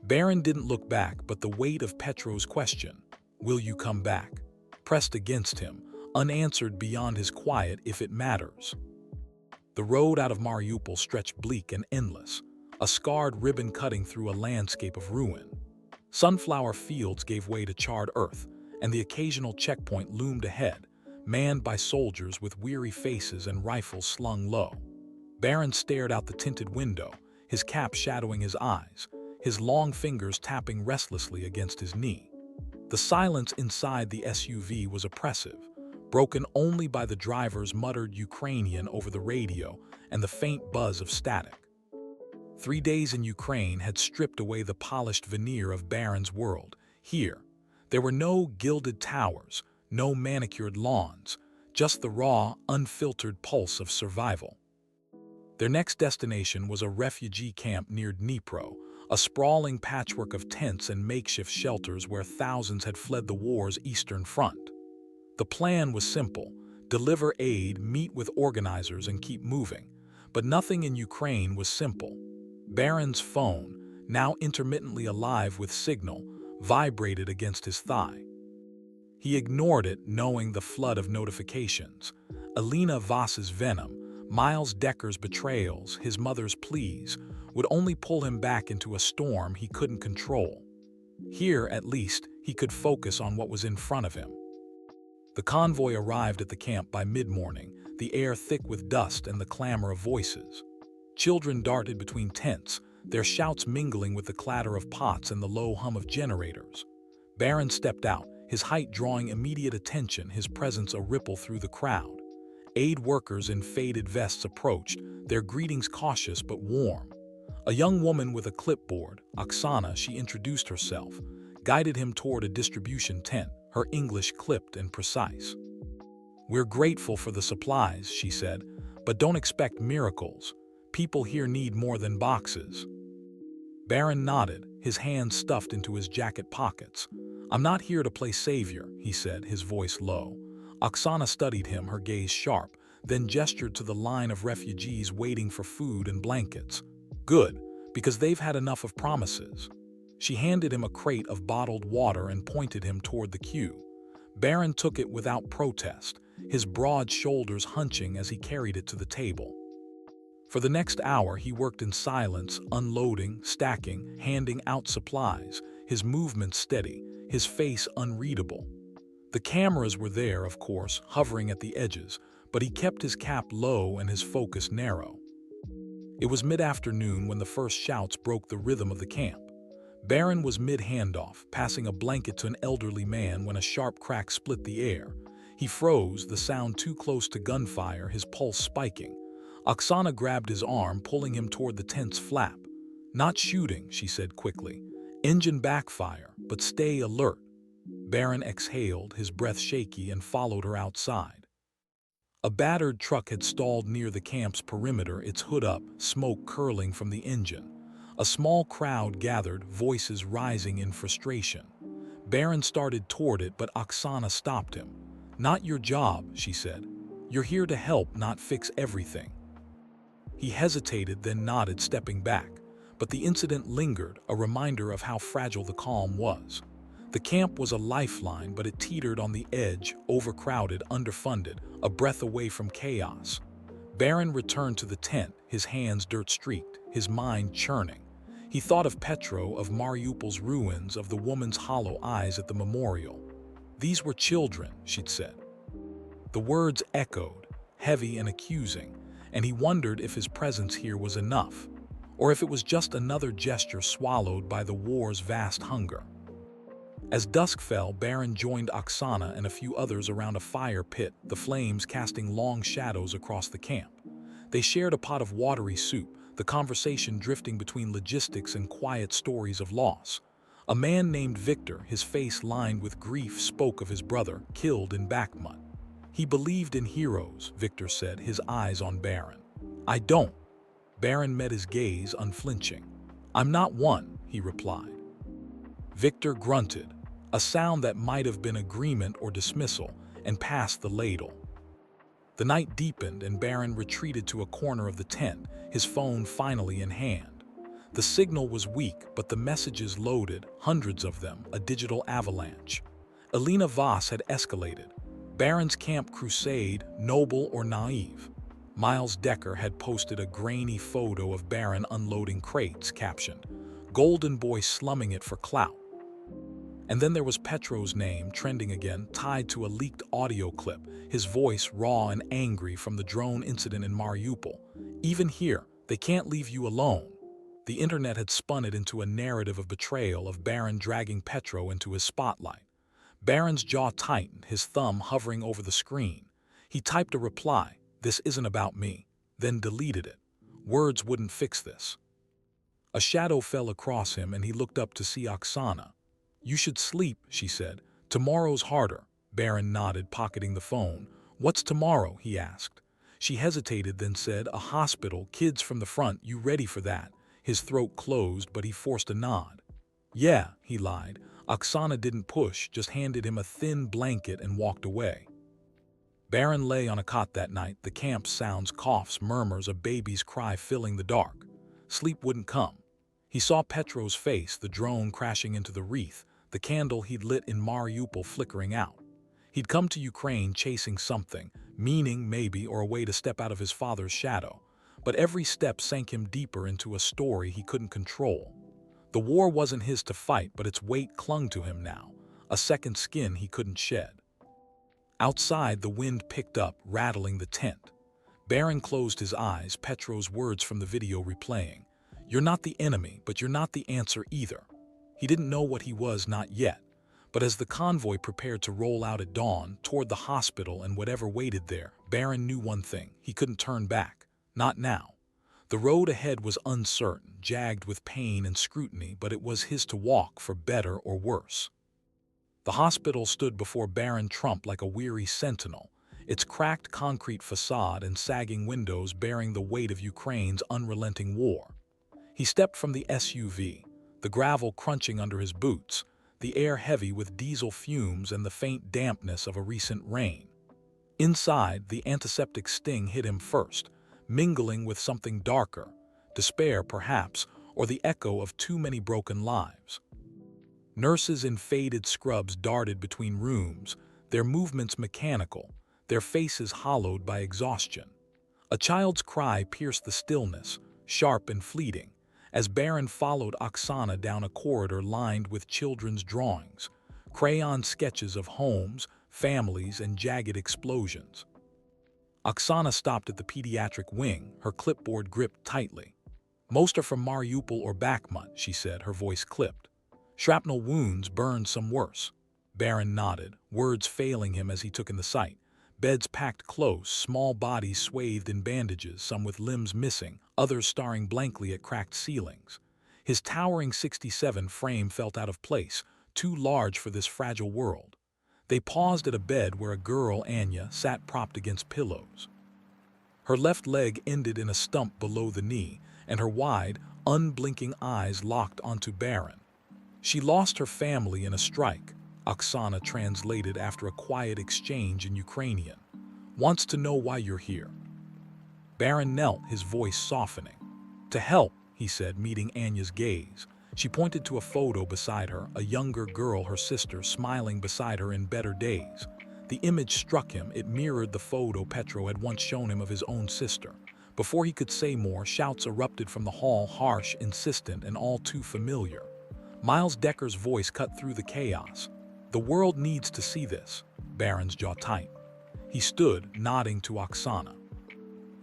Barron didn't look back, but the weight of Petro's question, "Will you come back?" pressed against him, unanswered beyond his quiet "if it matters." The road out of Mariupol stretched bleak and endless, a scarred ribbon cutting through a landscape of ruin. Sunflower fields gave way to charred earth, and the occasional checkpoint loomed ahead, manned by soldiers with weary faces and rifles slung low. Barron stared out the tinted window, his cap shadowing his eyes, his long fingers tapping restlessly against his knee. The silence inside the SUV was oppressive, broken only by the driver's muttered Ukrainian over the radio and the faint buzz of static. 3 days in Ukraine had stripped away the polished veneer of Barron's world. Here, there were no gilded towers, no manicured lawns, just the raw, unfiltered pulse of survival. Their next destination was a refugee camp near Dnipro, a sprawling patchwork of tents and makeshift shelters where thousands had fled the war's eastern front. The plan was simple: deliver aid, meet with organizers, and keep moving. But nothing in Ukraine was simple. Barron's phone, now intermittently alive with signal, vibrated against his thigh. He ignored it, knowing the flood of notifications. Alina Voss's venom, Miles Decker's betrayals, his mother's pleas, would only pull him back into a storm he couldn't control. Here, at least, he could focus on what was in front of him. The convoy arrived at the camp by mid-morning, the air thick with dust and the clamor of voices. Children darted between tents, their shouts mingling with the clatter of pots and the low hum of generators. Barron stepped out, his height drawing immediate attention, his presence a ripple through the crowd. Aid workers in faded vests approached, their greetings cautious but warm. A young woman with a clipboard, Oksana, she introduced herself, guided him toward a distribution tent, her English clipped and precise. "We're grateful for the supplies," she said, "but don't expect miracles. People here need more than boxes." Barron nodded, his hands stuffed into his jacket pockets. "I'm not here to play savior," he said, his voice low. Oksana studied him, her gaze sharp, then gestured to the line of refugees waiting for food and blankets. "Good, because they've had enough of promises." She handed him a crate of bottled water and pointed him toward the queue. Barron took it without protest, his broad shoulders hunching as he carried it to the table. For the next hour, he worked in silence, unloading, stacking, handing out supplies, his movements steady, his face unreadable. The cameras were there, of course, hovering at the edges, but he kept his cap low and his focus narrow. It was mid-afternoon when the first shouts broke the rhythm of the camp. Barron was mid-handoff, passing a blanket to an elderly man when a sharp crack split the air. He froze, the sound too close to gunfire, his pulse spiking. Oksana grabbed his arm, pulling him toward the tent's flap. "Not shooting," she said quickly. "Engine backfire, but stay alert." Barron exhaled, his breath shaky, and followed her outside. A battered truck had stalled near the camp's perimeter, its hood up, smoke curling from the engine. A small crowd gathered, voices rising in frustration. Barron started toward it, but Oksana stopped him. "Not your job," she said. "You're here to help, not fix everything." He hesitated, then nodded, stepping back. But the incident lingered, a reminder of how fragile the calm was. The camp was a lifeline, but it teetered on the edge, overcrowded, underfunded, a breath away from chaos. Barron returned to the tent, his hands dirt-streaked, his mind churning. He thought of Petro, of Mariupol's ruins, of the woman's hollow eyes at the memorial. These were children, she'd said. The words echoed, heavy and accusing, and he wondered if his presence here was enough, or if it was just another gesture swallowed by the war's vast hunger. As dusk fell, Barron joined Oksana and a few others around a fire pit, the flames casting long shadows across the camp. They shared a pot of watery soup, the conversation drifting between logistics and quiet stories of loss. A man named Victor, his face lined with grief, spoke of his brother, killed in Bakhmut. He believed in heroes, Victor said, his eyes on Barron. I don't. Barron met his gaze, unflinching. I'm not one, he replied. Victor grunted, a sound that might have been agreement or dismissal, and passed the ladle. The night deepened and Barron retreated to a corner of the tent, his phone finally in hand. The signal was weak, but the messages loaded, hundreds of them, a digital avalanche. Elena Voss had escalated. Barron's camp crusade, noble or naive. Miles Decker had posted a grainy photo of Barron unloading crates, captioned, "Golden Boy slumming it for clout." And then there was Petro's name trending again, tied to a leaked audio clip, his voice raw and angry from the drone incident in Mariupol. Even here, they can't leave you alone. The internet had spun it into a narrative of betrayal, of Barron dragging Petro into his spotlight. Barron's jaw tightened, his thumb hovering over the screen. He typed a reply, "This isn't about me," then deleted it. Words wouldn't fix this. A shadow fell across him and he looked up to see Oksana. "You should sleep," she said. "Tomorrow's harder." Barron nodded, pocketing the phone. "What's tomorrow?" he asked. She hesitated, then said, "A hospital, kids from the front, you ready for that?" His throat closed, but he forced a nod. "Yeah," he lied. Oksana didn't push, just handed him a thin blanket and walked away. Barron lay on a cot that night, the camp sounds, coughs, murmurs, a baby's cry filling the dark. Sleep wouldn't come. He saw Petro's face, the drone crashing into the wreath, the candle he'd lit in Mariupol flickering out. He'd come to Ukraine chasing something, meaning maybe, or a way to step out of his father's shadow. But every step sank him deeper into a story he couldn't control. The war wasn't his to fight, but its weight clung to him now, a second skin he couldn't shed. Outside, the wind picked up, rattling the tent. Barron closed his eyes, Petro's words from the video replaying. "You're not the enemy, but you're not the answer either." He didn't know what he was, not yet. But as the convoy prepared to roll out at dawn, toward the hospital and whatever waited there, Barron knew one thing: he couldn't turn back. Not now. The road ahead was uncertain, jagged with pain and scrutiny, but it was his to walk, for better or worse. The hospital stood before Barron Trump like a weary sentinel, its cracked concrete facade and sagging windows bearing the weight of Ukraine's unrelenting war. He stepped from the SUV, the gravel crunching under his boots, the air heavy with diesel fumes and the faint dampness of a recent rain. Inside, the antiseptic sting hit him first, mingling with something darker, despair perhaps, or the echo of too many broken lives. Nurses in faded scrubs darted between rooms, their movements mechanical, their faces hollowed by exhaustion. A child's cry pierced the stillness, sharp and fleeting, as Barron followed Oksana down a corridor lined with children's drawings, crayon sketches of homes, families, and jagged explosions. Oksana stopped at the pediatric wing, her clipboard gripped tightly. "Most are from Mariupol or Bakhmut," she said, her voice clipped. "Shrapnel wounds burned some worse." Barron nodded, words failing him as he took in the sight. Beds packed close, small bodies swathed in bandages, some with limbs missing, others staring blankly at cracked ceilings. His towering 67 frame felt out of place, too large for this fragile world. They paused at a bed where a girl, Anya, sat propped against pillows. Her left leg ended in a stump below the knee, and her wide, unblinking eyes locked onto Barron. "She lost her family in a strike," Oksana translated after a quiet exchange in Ukrainian. "Wants to know why you're here." Barron knelt, his voice softening. "To help," he said, meeting Anya's gaze. She pointed to a photo beside her, a younger girl, her sister, smiling beside her in better days. The image struck him. It mirrored the photo Petro had once shown him of his own sister. Before he could say more, shouts erupted from the hall, harsh, insistent, and all too familiar. Miles Decker's voice cut through the chaos. "The world needs to see this." Barron's jaw tightened. He stood, nodding to Oksana.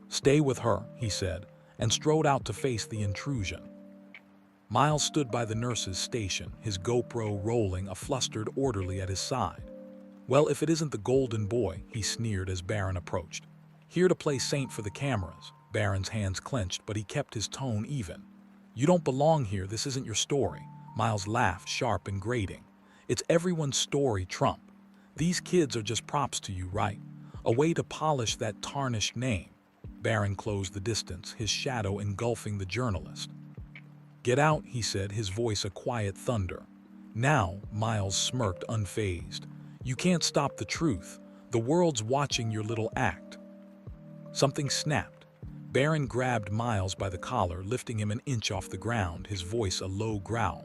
"Stay with her," he said, and strode out to face the intrusion. Miles stood by the nurse's station, his GoPro rolling, a flustered orderly at his side. "Well, if it isn't the golden boy," he sneered as Barron approached. "Here to play saint for the cameras." Barron's hands clenched, but he kept his tone even. "You don't belong here, this isn't your story." Miles laughed, sharp and grating. "It's everyone's story, Trump. These kids are just props to you, right? A way to polish that tarnished name." Barron closed the distance, his shadow engulfing the journalist. "Get out," he said, his voice a quiet thunder. "Now," Miles smirked, unfazed. "You can't stop the truth. The world's watching your little act." Something snapped. Barron grabbed Miles by the collar, lifting him an inch off the ground, his voice a low growl.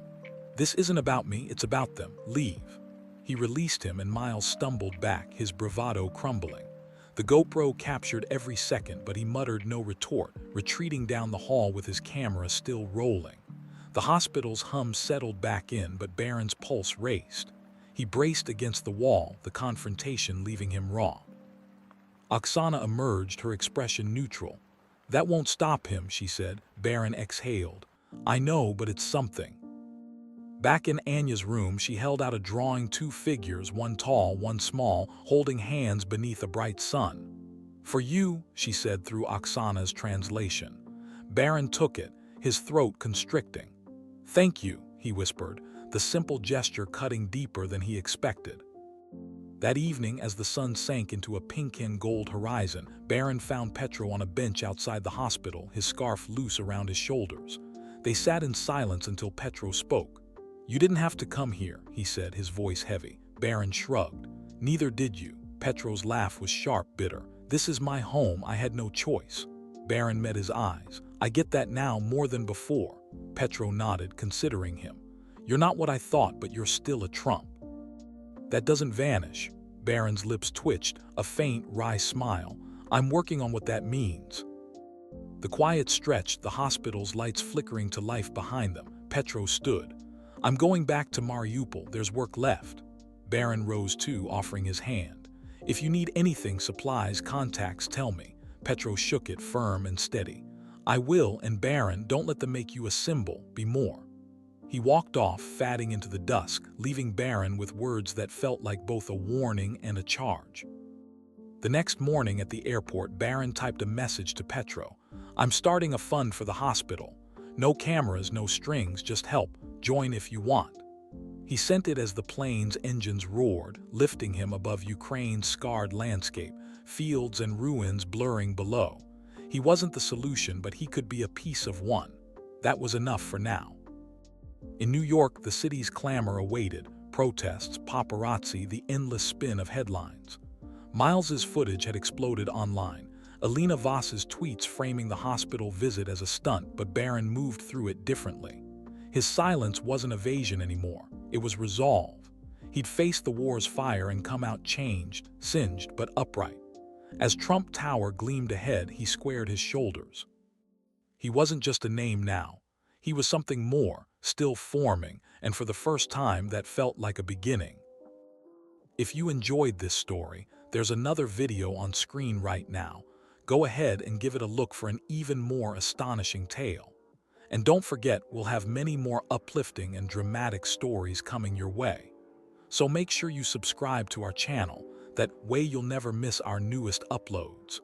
"This isn't about me, it's about them. Leave." He released him and Miles stumbled back, his bravado crumbling. The GoPro captured every second, but he muttered no retort, retreating down the hall with his camera still rolling. The hospital's hum settled back in, but Barron's pulse raced. He braced against the wall, the confrontation leaving him raw. Oksana emerged, her expression neutral. "That won't stop him," she said. Barron exhaled. "I know, but it's something." Back in Anya's room, she held out a drawing, two figures, one tall, one small, holding hands beneath a bright sun. "For you," she said through Oksana's translation. Barron took it, his throat constricting. "Thank you," he whispered, the simple gesture cutting deeper than he expected. That evening, as the sun sank into a pink and gold horizon, Barron found Petro on a bench outside the hospital, his scarf loose around his shoulders. They sat in silence until Petro spoke. "You didn't have to come here," he said, his voice heavy. Barron shrugged. "Neither did you." Petro's laugh was sharp, bitter. "This is my home, I had no choice." Barron met his eyes. "I get that now more than before." Petro nodded, considering him. "You're not what I thought, but you're still a Trump." "That doesn't vanish." Barron's lips twitched, a faint, wry smile. "I'm working on what that means." The quiet stretched, the hospital's lights flickering to life behind them. Petro stood. "I'm going back to Mariupol, there's work left." Barron rose too, offering his hand. "If you need anything, supplies, contacts, tell me." Petro shook it, firm and steady. "I will, and Barron, don't let them make you a symbol, be more." He walked off, fading into the dusk, leaving Barron with words that felt like both a warning and a charge. The next morning at the airport, Barron typed a message to Petro. "I'm starting a fund for the hospital. No cameras, no strings, just help. Join if you want." He sent it as the plane's engines roared, lifting him above Ukraine's scarred landscape, fields and ruins blurring below. He wasn't the solution, but he could be a piece of one. That was enough for now. In New York, the city's clamor awaited. Protests, paparazzi, the endless spin of headlines. Miles's footage had exploded online. Alina Voss's tweets framing the hospital visit as a stunt, but Barron moved through it differently. His silence wasn't evasion anymore. It was resolve. He'd faced the war's fire and come out changed, singed, but upright. As Trump Tower gleamed ahead, he squared his shoulders. He wasn't just a name now. He was something more, still forming, and for the first time that felt like a beginning. If you enjoyed this story, there's another video on screen right now. Go ahead and give it a look for an even more astonishing tale. And don't forget, we'll have many more uplifting and dramatic stories coming your way. So make sure you subscribe to our channel. That way you'll never miss our newest uploads.